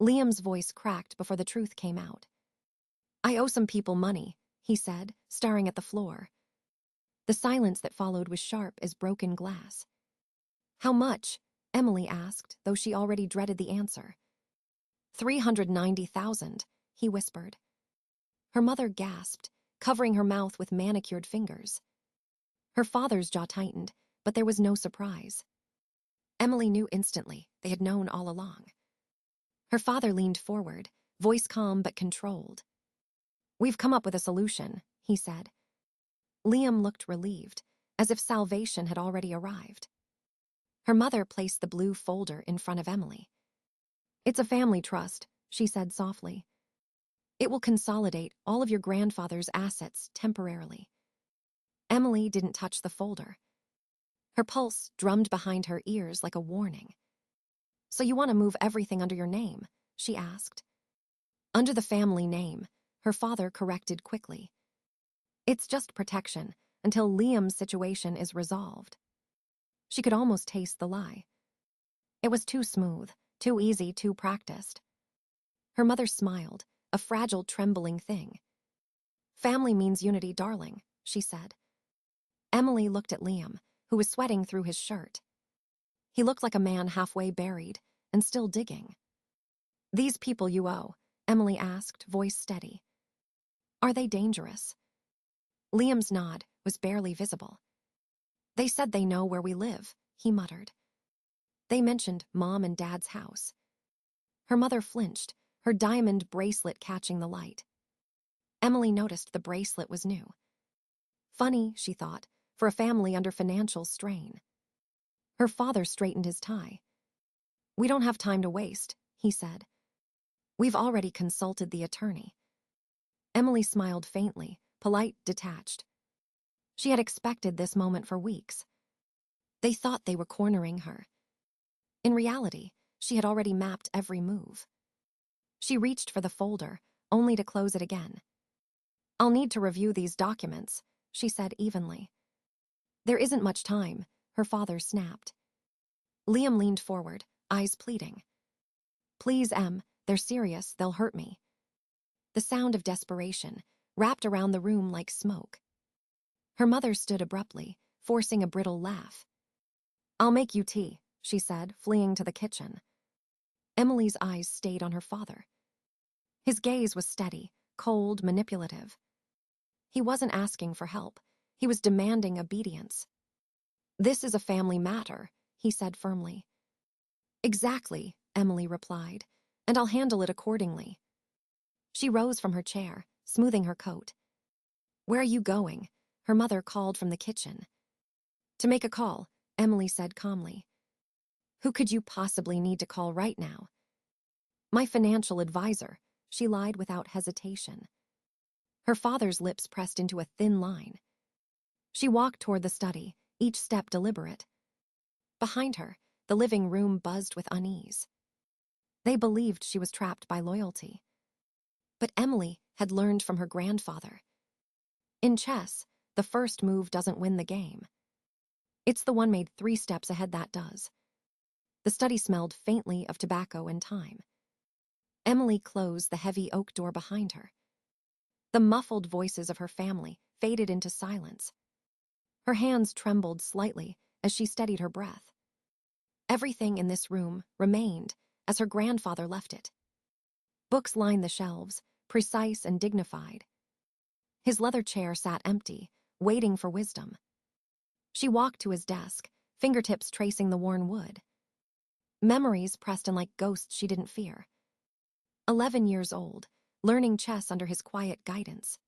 Liam's voice cracked before the truth came out. "I owe some people money," he said, staring at the floor. The silence that followed was sharp as broken glass. "How much?" Emily asked, though she already dreaded the answer. 390,000, he whispered. Her mother gasped, covering her mouth with manicured fingers. Her father's jaw tightened, but there was no surprise. Emily knew instantly they had known all along. Her father leaned forward, voice calm but controlled. "We've come up with a solution," he said. Liam looked relieved, as if salvation had already arrived. Her mother placed the blue folder in front of Emily. "It's a family trust," she said softly. "It will consolidate all of your grandfather's assets temporarily." Emily didn't touch the folder. Her pulse drummed behind her ears like a warning. "So you want to move everything under your name?" she asked. "Under the family name," her father corrected quickly. "It's just protection until Liam's situation is resolved." She could almost taste the lie. It was too smooth, too easy, too practiced. Her mother smiled, a fragile, trembling thing. "Family means unity, darling," she said. Emily looked at Liam, who was sweating through his shirt. He looked like a man halfway buried and still digging. "These people you owe?" Emily asked, voice steady. "Are they dangerous?" Liam's nod was barely visible. "They said they know where we live," he muttered. They mentioned Mom and Dad's house. Her mother flinched, her diamond bracelet catching the light. Emily noticed the bracelet was new. Funny, she thought, for a family under financial strain. Her father straightened his tie. "We don't have time to waste," he said. "We've already consulted the attorney." Emily smiled faintly, polite, detached. She had expected this moment for weeks. They thought they were cornering her. In reality, she had already mapped every move. She reached for the folder, only to close it again. "I'll need to review these documents," she said evenly. "There isn't much time," her father snapped. Liam leaned forward, eyes pleading. "Please, Em, they're serious, they'll hurt me." The sound of desperation wrapped around the room like smoke. Her mother stood abruptly, forcing a brittle laugh. "I'll make you tea," she said, fleeing to the kitchen. Emily's eyes stayed on her father. His gaze was steady, cold, manipulative. He wasn't asking for help. He was demanding obedience. "This is a family matter," he said firmly. "Exactly," Emily replied, "and I'll handle it accordingly." She rose from her chair, smoothing her coat. "Where are you going?" her mother called from the kitchen. "To make a call," Emily said calmly. "Who could you possibly need to call right now?" "My financial advisor," she lied without hesitation. Her father's lips pressed into a thin line. She walked toward the study, each step deliberate. Behind her, the living room buzzed with unease. They believed she was trapped by loyalty. But Emily had learned from her grandfather. In chess, the first move doesn't win the game. It's the one made 3 steps ahead that does. The study smelled faintly of tobacco and thyme. Emily closed the heavy oak door behind her. The muffled voices of her family faded into silence. Her hands trembled slightly as she steadied her breath. Everything in this room remained as her grandfather left it. Books lined the shelves, precise and dignified. His leather chair sat empty, waiting for wisdom. She walked to his desk, fingertips tracing the worn wood. Memories pressed in like ghosts she didn't fear. 11 years old, learning chess under his quiet guidance.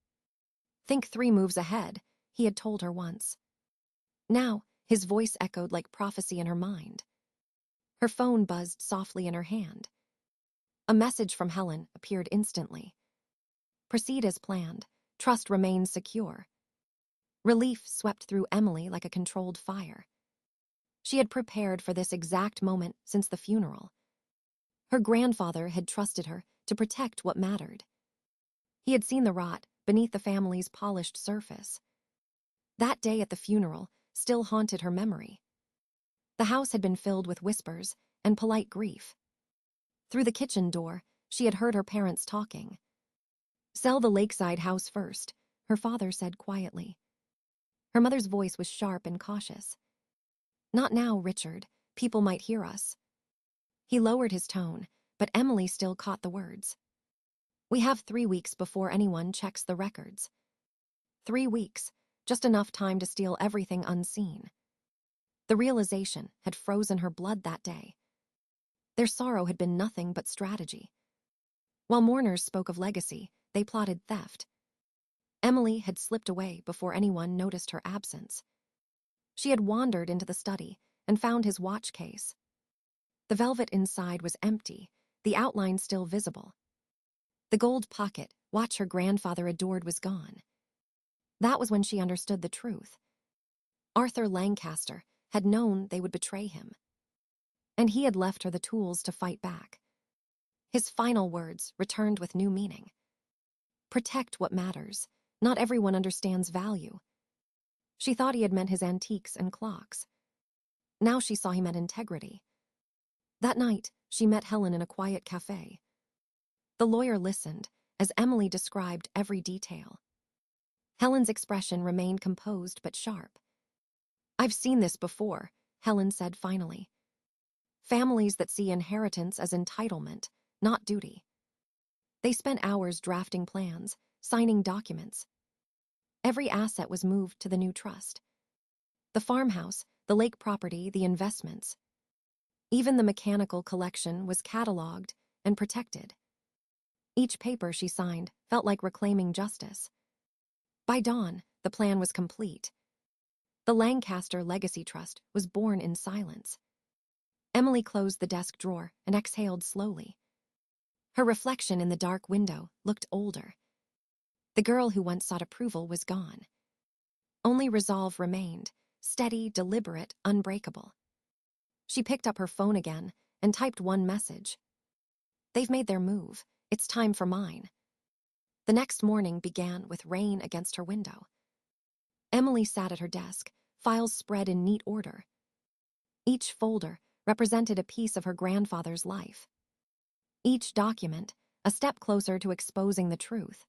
"Think 3 moves ahead," he had told her once. Now, his voice echoed like prophecy in her mind. Her phone buzzed softly in her hand. A message from Helen appeared instantly. "Proceed as planned. Trust remains secure." Relief swept through Emily like a controlled fire. She had prepared for this exact moment since the funeral. Her grandfather had trusted her to protect what mattered. He had seen the rot beneath the family's polished surface. That day at the funeral still haunted her memory. The house had been filled with whispers and polite grief. Through the kitchen door, she had heard her parents talking. "Sell the lakeside house first," her father said quietly. Her mother's voice was sharp and cautious. "Not now, Richard. People might hear us." He lowered his tone, but Emily still caught the words. "We have 3 weeks before anyone checks the records." 3 weeks, just enough time to steal everything unseen. The realization had frozen her blood that day. Their sorrow had been nothing but strategy. While mourners spoke of legacy, they plotted theft. Emily had slipped away before anyone noticed her absence. She had wandered into the study and found his watch case. The velvet inside was empty, the outline still visible. The gold pocket watch her grandfather adored was gone. That was when she understood the truth. Arthur Lancaster had known they would betray him, and he had left her the tools to fight back. His final words returned with new meaning. "Protect what matters. Not everyone understands value." She thought he had meant his antiques and clocks. Now she saw he meant integrity. That night, she met Helen in a quiet cafe. The lawyer listened as Emily described every detail. Helen's expression remained composed but sharp. "I've seen this before," Helen said finally. "Families that see inheritance as entitlement, not duty." They spent hours drafting plans, signing documents. Every asset was moved to the new trust. The farmhouse, the lake property, the investments. Even the mechanical collection was catalogued and protected. Each paper she signed felt like reclaiming justice. By dawn, the plan was complete. The Lancaster Legacy Trust was born in silence. Emily closed the desk drawer and exhaled slowly. Her reflection in the dark window looked older. The girl who once sought approval was gone. Only resolve remained, steady, deliberate, unbreakable. She picked up her phone again and typed one message. "They've made their move. It's time for mine." The next morning began with rain against her window. Emily sat at her desk, files spread in neat order. Each folder represented a piece of her grandfather's life. Each document, a step closer to exposing the truth.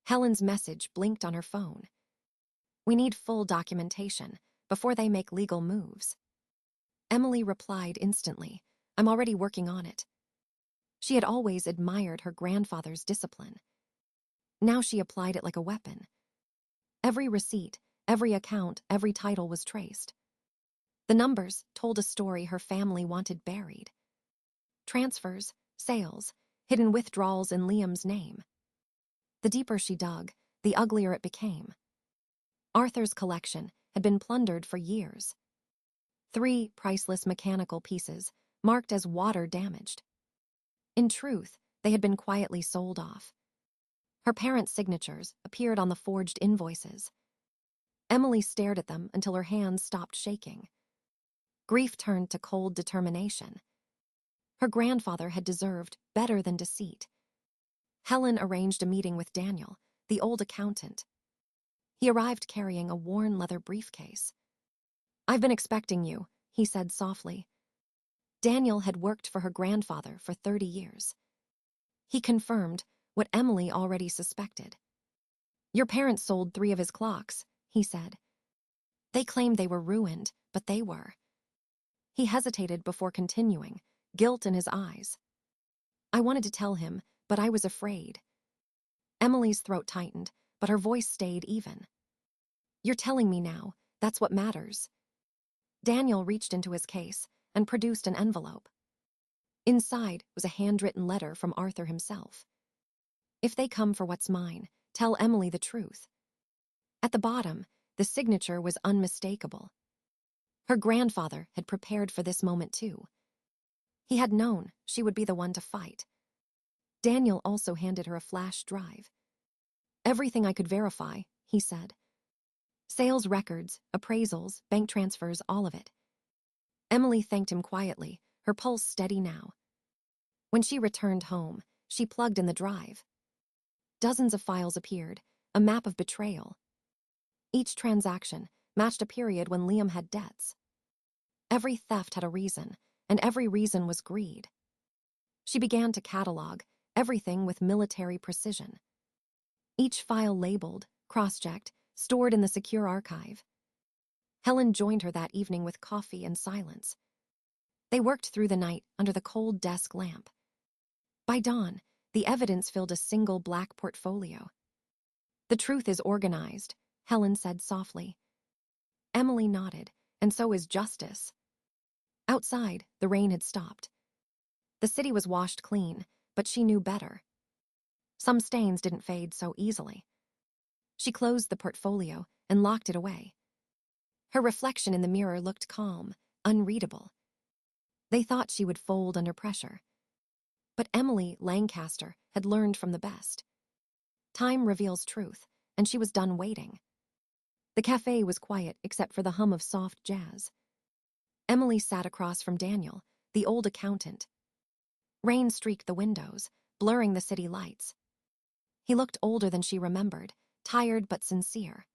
Helen's message blinked on her phone. "We need full documentation before they make legal moves." Emily replied instantly, "I'm already working on it." She had always admired her grandfather's discipline. Now she applied it like a weapon. Every receipt, every account, every title was traced. The numbers told a story her family wanted buried. Transfers, sales, hidden withdrawals in Liam's name. The deeper she dug, the uglier it became. Arthur's collection had been plundered for years. 3 priceless mechanical pieces, marked as water damaged. In truth, they had been quietly sold off. Her parents' signatures appeared on the forged invoices. Emily stared at them until her hands stopped shaking. Grief turned to cold determination. Her grandfather had deserved better than deceit. Helen arranged a meeting with Daniel, the old accountant. He arrived carrying a worn leather briefcase. "I've been expecting you," he said softly. Daniel had worked for her grandfather for 30 years. He confirmed what Emily already suspected. "Your parents sold 3 of his clocks," he said. "They claimed they were ruined, but they were." He hesitated before continuing, guilt in his eyes. "I wanted to tell him, but I was afraid." Emily's throat tightened, but her voice stayed even. "You're telling me now. That's what matters." Daniel reached into his case and produced an envelope. Inside was a handwritten letter from Arthur himself. "If they come for what's mine, tell Emily the truth." At the bottom, the signature was unmistakable. Her grandfather had prepared for this moment too. He had known she would be the one to fight. Daniel also handed her a flash drive. "Everything I could verify," he said. "Sales records, appraisals, bank transfers, all of it." Emily thanked him quietly, her pulse steady now. When she returned home, she plugged in the drive. Dozens of files appeared, a map of betrayal. Each transaction matched a period when Liam had debts. Every theft had a reason, and every reason was greed. She began to catalog, everything with military precision. Each file labeled, cross-checked, stored in the secure archive. Helen joined her that evening with coffee and silence. They worked through the night under the cold desk lamp. By dawn, the evidence filled a single black portfolio. "The truth is organized," Helen said softly. Emily nodded, "and so is justice." Outside, the rain had stopped. The city was washed clean, but she knew better. Some stains didn't fade so easily. She closed the portfolio and locked it away. Her reflection in the mirror looked calm, unreadable. They thought she would fold under pressure. But Emily Lancaster had learned from the best. Time reveals truth, and she was done waiting. The cafe was quiet except for the hum of soft jazz. Emily sat across from Daniel, the old accountant. Rain streaked the windows, blurring the city lights. He looked older than she remembered, tired but sincere.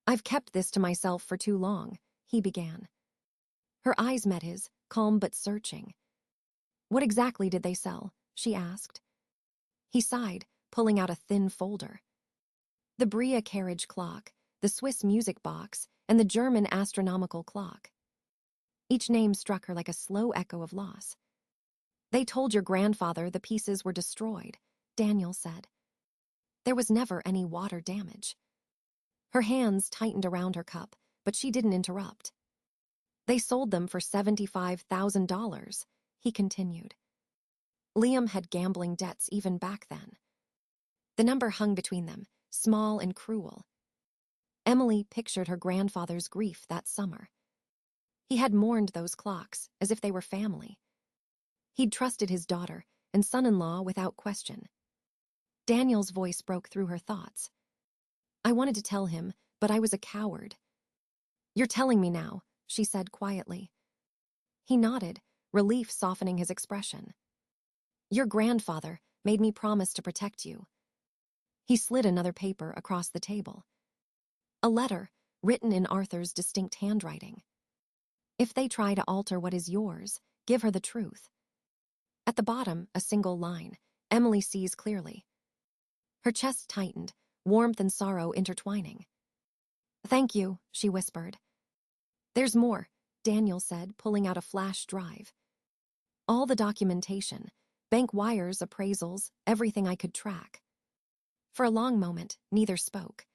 "I've kept this to myself for too long," he began. Her eyes met his, calm but searching. "What exactly did they sell?" she asked. He sighed, pulling out a thin folder. The Bria carriage clock, the Swiss music box, and the German astronomical clock. Each name struck her like a slow echo of loss. "They told your grandfather the pieces were destroyed," Daniel said. "There was never any water damage." Her hands tightened around her cup, but she didn't interrupt. "They sold them for $75,000, he continued. Liam had gambling debts even back then. The number hung between them, small and cruel. Emily pictured her grandfather's grief that summer. He had mourned those clocks as if they were family. He'd trusted his daughter and son-in-law without question. Daniel's voice broke through her thoughts. "I wanted to tell him, but I was a coward." "You're telling me now," she said quietly. He nodded, relief softening his expression. "Your grandfather made me promise to protect you." He slid another paper across the table. A letter, written in Arthur's distinct handwriting. "If they try to alter what is yours, give her the truth." At the bottom, a single line. Emily sees clearly. Her chest tightened, warmth and sorrow intertwining. "Thank you," she whispered. "There's more," Daniel said, pulling out a flash drive. "All the documentation, bank wires, appraisals, everything I could track." For a long moment, neither spoke.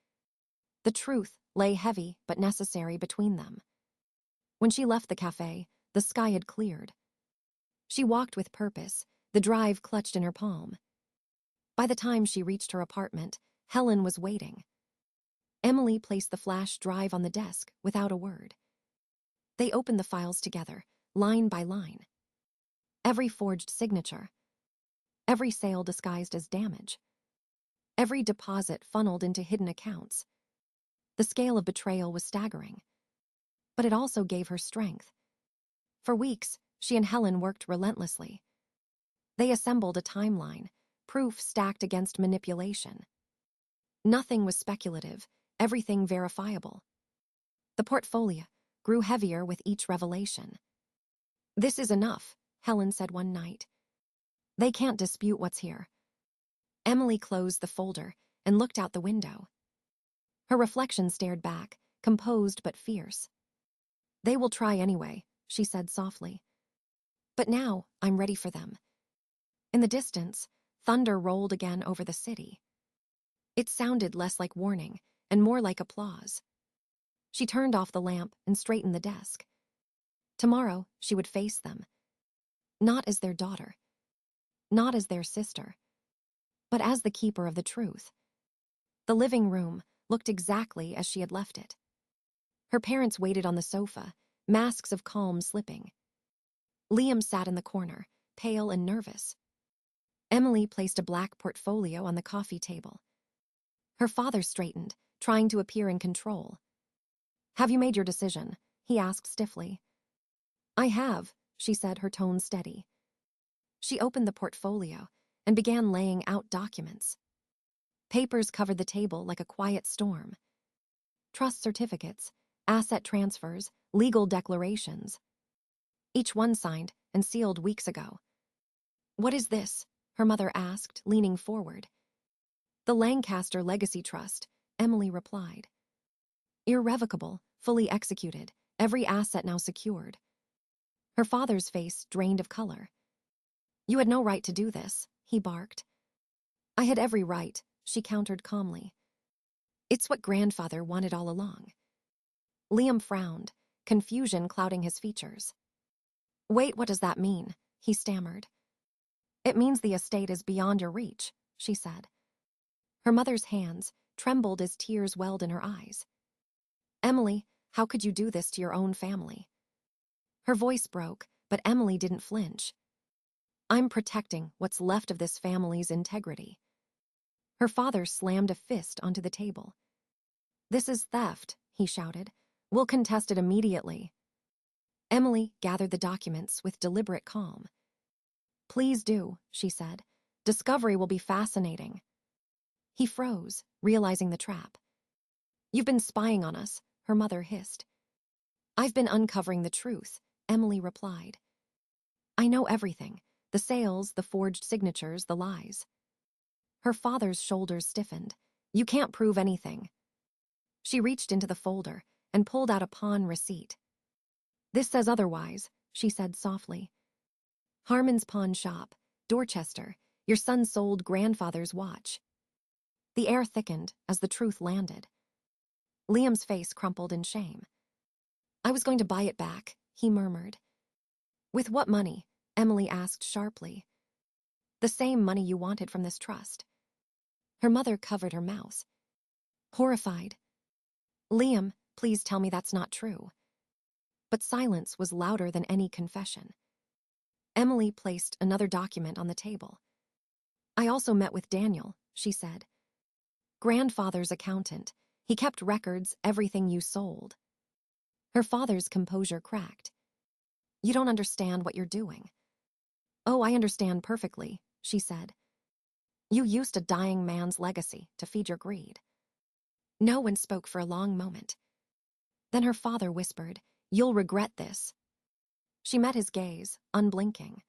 The truth lay heavy but necessary between them. When she left the cafe, the sky had cleared. She walked with purpose, the drive clutched in her palm. By the time she reached her apartment, Helen was waiting. Emily placed the flash drive on the desk without a word. They opened the files together, line by line. Every forged signature. Every sale disguised as damage. Every deposit funneled into hidden accounts. The scale of betrayal was staggering. But it also gave her strength. For weeks, she and Helen worked relentlessly. They assembled a timeline, proof stacked against manipulation. Nothing was speculative, everything verifiable. The portfolio grew heavier with each revelation. "This is enough," Helen said one night. "They can't dispute what's here." Emily closed the folder and looked out the window. Her reflection stared back, composed but fierce. "They will try anyway," she said softly. "But now I'm ready for them." In the distance, thunder rolled again over the city. It sounded less like warning and more like applause. She turned off the lamp and straightened the desk. Tomorrow, she would face them. Not as their daughter. Not as their sister. But as the keeper of the truth. The living room looked exactly as she had left it. Her parents waited on the sofa, masks of calm slipping. Liam sat in the corner, pale and nervous. Emily placed a black portfolio on the coffee table. Her father straightened, trying to appear in control. "Have you made your decision?" he asked stiffly. "I have," she said, her tone steady. She opened the portfolio and began laying out documents. Papers covered the table like a quiet storm. Trust certificates, asset transfers, legal declarations. Each one signed and sealed weeks ago. What is this? Her mother asked, leaning forward. The Lancaster Legacy Trust, Emily replied. Irrevocable, fully executed, every asset now secured. Her father's face drained of color. You had no right to do this, he barked. I had every right, she countered calmly. It's what grandfather wanted all along. Liam frowned, confusion clouding his features. Wait, what does that mean? He stammered. It means the estate is beyond your reach, she said. Her mother's hands trembled as tears welled in her eyes. Emily, how could you do this to your own family? Her voice broke, but Emily didn't flinch. I'm protecting what's left of this family's integrity. Her father slammed a fist onto the table. This is theft, he shouted. We'll contest it immediately. Emily gathered the documents with deliberate calm. Please do, she said. Discovery will be fascinating. He froze, realizing the trap. You've been spying on us, her mother hissed. I've been uncovering the truth, Emily replied. I know everything. The sales, the forged signatures, the lies. Her father's shoulders stiffened. You can't prove anything. She reached into the folder and pulled out a pawn receipt. This says otherwise, she said softly. Harmon's pawn shop, Dorchester. Your son sold grandfather's watch. The air thickened as the truth landed. Liam's face crumpled in shame. I was going to buy it back, he murmured. With what money? Emily asked sharply. The same money you wanted from this trust. Her mother covered her mouth. Horrified. Liam, please tell me that's not true. But silence was louder than any confession. Emily placed another document on the table. I also met with Daniel, she said. Grandfather's accountant. He kept records, everything you sold. Her father's composure cracked. You don't understand what you're doing. Oh, I understand perfectly, she said. You used a dying man's legacy to feed your greed. No one spoke for a long moment. Then her father whispered, You'll regret this. She met his gaze, unblinking.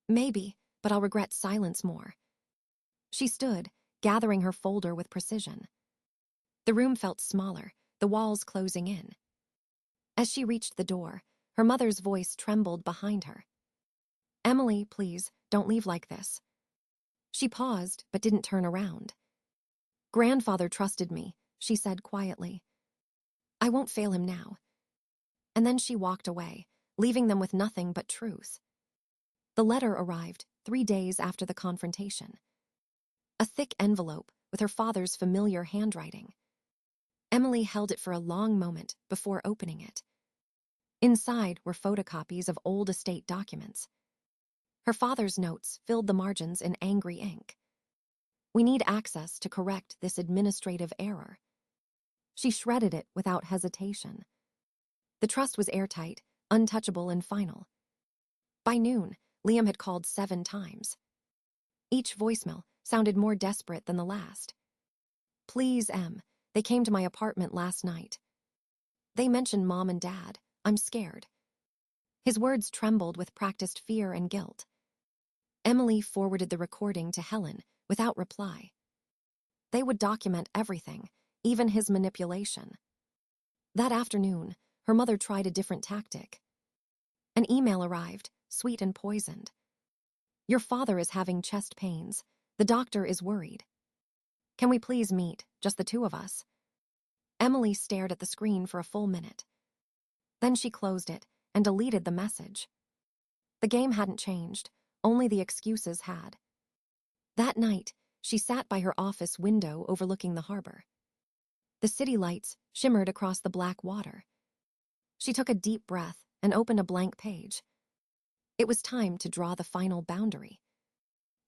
Maybe, but I'll regret silence more. She stood, gathering her folder with precision. The room felt smaller, the walls closing in. As she reached the door, her mother's voice trembled behind her. Emily, please, don't leave like this. She paused, but didn't turn around. Grandfather trusted me, she said quietly. I won't fail him now. And then she walked away, leaving them with nothing but truth. The letter arrived 3 days after the confrontation. A thick envelope with her father's familiar handwriting. Emily held it for a long moment before opening it. Inside were photocopies of old estate documents. Her father's notes filled the margins in angry ink. We need access to correct this administrative error. She shredded it without hesitation. The trust was airtight, untouchable and final. By noon, Liam had called 7 times. Each voicemail sounded more desperate than the last. Please, Em, they came to my apartment last night. They mentioned Mom and Dad. I'm scared. His words trembled with practiced fear and guilt. Emily forwarded the recording to Helen without reply. They would document everything, even his manipulation. That afternoon, her mother tried a different tactic. An email arrived, sweet and poisoned. Your father is having chest pains. The doctor is worried. Can we please meet, just the 2 of us? Emily stared at the screen for a full minute. Then she closed it and deleted the message. The game hadn't changed, only the excuses had. That night, she sat by her office window overlooking the harbor. The city lights shimmered across the black water. She took a deep breath and opened a blank page. It was time to draw the final boundary.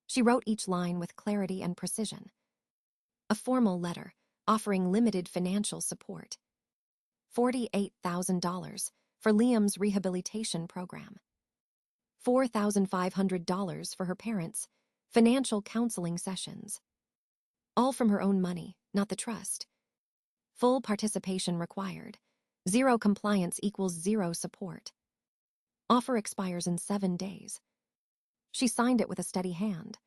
She wrote each line with clarity and precision. A formal letter offering limited financial support. $48,000 for Liam's rehabilitation program. $4,500 for her parents' financial counseling sessions. All from her own money, not the trust. Full participation required. 0 compliance equals 0 support. Offer expires in 7 days. She signed it with a steady hand.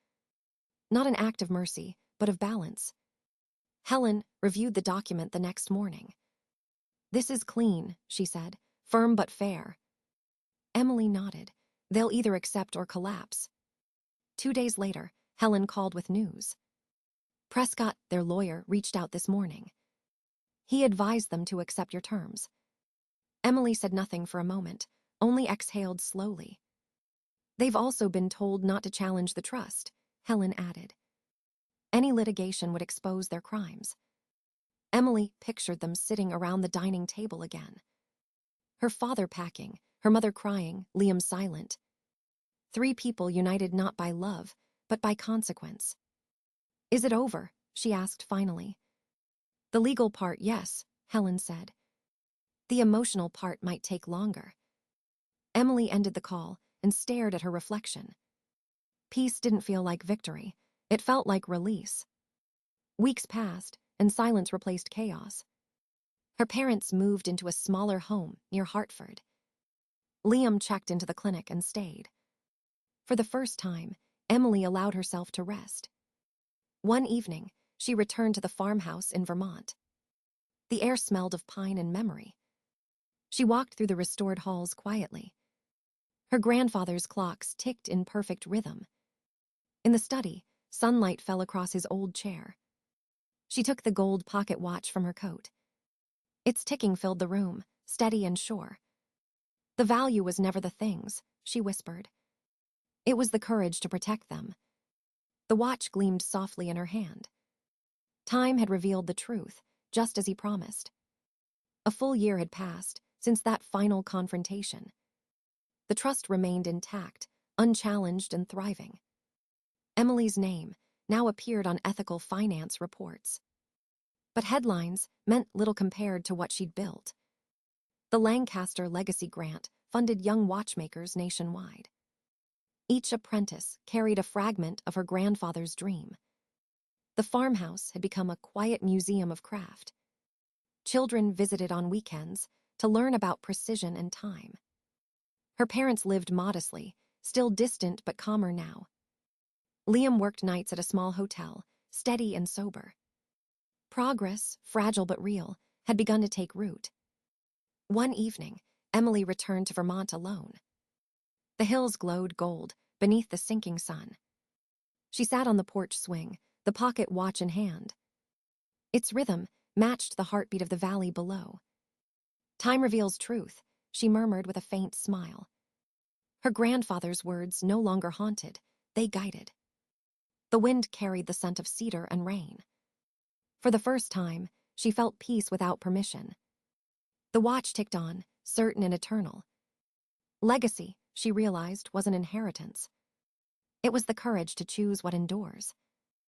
Not an act of mercy, but of balance. Helen reviewed the document the next morning. "This is clean," she said, "firm but fair." Emily nodded. "They'll either accept or collapse." 2 days later, Helen called with news. Prescott, their lawyer, reached out this morning. He advised them to accept your terms. Emily said nothing for a moment, only exhaled slowly. "They've also been told not to challenge the trust," Helen added. "Any litigation would expose their crimes." Emily pictured them sitting around the dining table again. Her father packing, her mother crying, Liam silent. 3 people united not by love, but by consequence. "Is it over?" she asked finally. "The legal part, yes," Helen said. "The emotional part might take longer." Emily ended the call and stared at her reflection. Peace didn't feel like victory. It felt like release. Weeks passed, and silence replaced chaos. Her parents moved into a smaller home near Hartford. Liam checked into the clinic and stayed. For the first time, Emily allowed herself to rest. One evening, she returned to the farmhouse in Vermont. The air smelled of pine and memory. She walked through the restored halls quietly. Her grandfather's clocks ticked in perfect rhythm. In the study, sunlight fell across his old chair. She took the gold pocket watch from her coat. Its ticking filled the room, steady and sure. "The value was never the things," she whispered. "It was the courage to protect them." The watch gleamed softly in her hand. Time had revealed the truth, just as he promised. A full year had passed since that final confrontation. The trust remained intact, unchallenged and thriving. Emily's name now appeared on ethical finance reports. But headlines meant little compared to what she'd built. The Lancaster Legacy Grant funded young watchmakers nationwide. Each apprentice carried a fragment of her grandfather's dream. The farmhouse had become a quiet museum of craft. Children visited on weekends to learn about precision and time. Her parents lived modestly, still distant but calmer now. Liam worked nights at a small hotel, steady and sober. Progress, fragile but real, had begun to take root. One evening, Emily returned to Vermont alone. The hills glowed gold beneath the sinking sun. She sat on the porch swing, the pocket watch in hand. Its rhythm matched the heartbeat of the valley below. "Time reveals truth," she murmured with a faint smile. Her grandfather's words no longer haunted, they guided. The wind carried the scent of cedar and rain. For the first time, she felt peace without permission. The watch ticked on, certain and eternal. Legacy, she realized, was an inheritance. It was the courage to choose what endures.